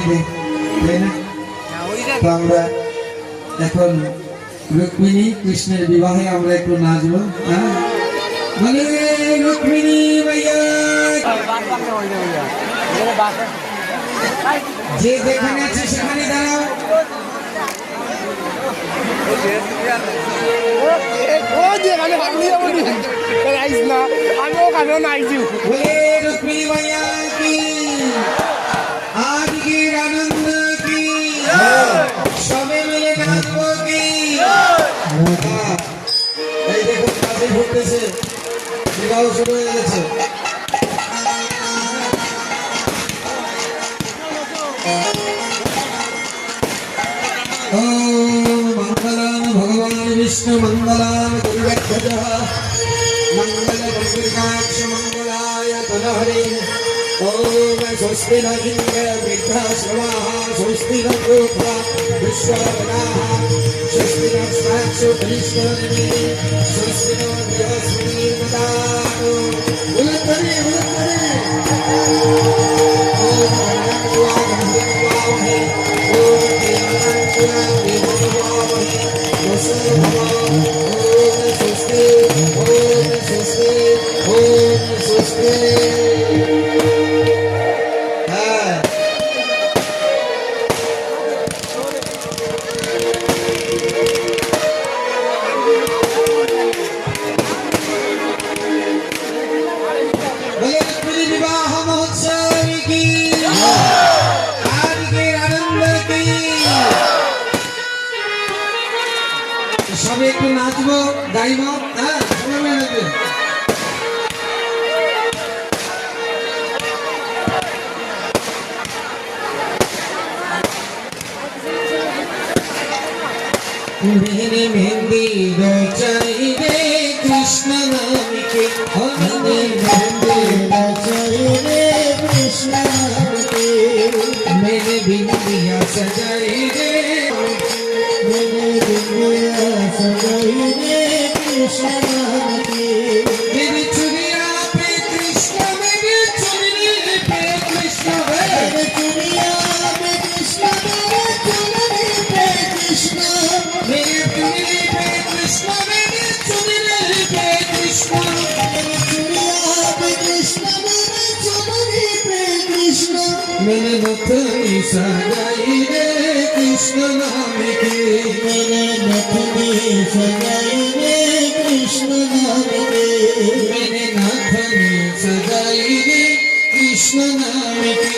মেয়েদের, তাই না? তো আমরা এখন রুক্মিণী কৃষ্ণের বিবাহে আমরা একটু নাচবো। হ্যাঁ, মানে রুক্মিণী ভাইয়া যে যেখানে আছে সেখানে দাঁড়াও। রুক্মিণী ভাইয়া কি আজকের আনন্দ কি সবে মিলে নাচবো কি? এই দেখুন কাজে ঘুরতেছে, বিবাহ শুরু হয়ে গেছে। मंगलम भगवान विष्णु मंगलम गुरुवैद्य मंगल गंभीराक्ष मंगलाय तनहरे ओम स्वस्ति न इंद्र वृद्धा श्रवाः स्वस्ति न गोत्रा विश्ववनाः स्वस्ति न साक्षो धनिष्ठन्ति स्वस्ति न बृहस्पतिर्ददातु उलतरे विवाह महोत्सव की आज के आनंद की সবে একটু নাচবো গাইবো। হ্যাঁ, সবাই নাচবে। मेहंदी मेहंदी रचाई रे कृष्ण नाम के मेहंदी रचाई रे कृष्ण नाम के मैंने बिंदिया सजाई रे मैंने बिंदिया सजाई रे कृष्ण नाम के मेरी चुड़िया पे कृष्ण मेरी चुनरी पे कृष्ण मेरी चुड़िया पे कृष्ण मेरी चुनरी पे कृष्ण मेरी चुनरी पे कृष्ण मेरी चुनरी पे कृष्ण मेरी चुड़िया पे कृष्ण मेरी चुनरी पे कृष्ण मैंने नथनी सजाई रे कृष्ण नाम के मैंने नथनी सजाई रे कृष्ण नाम के मैंने नथनी सजाई रे कृष्ण नाम के।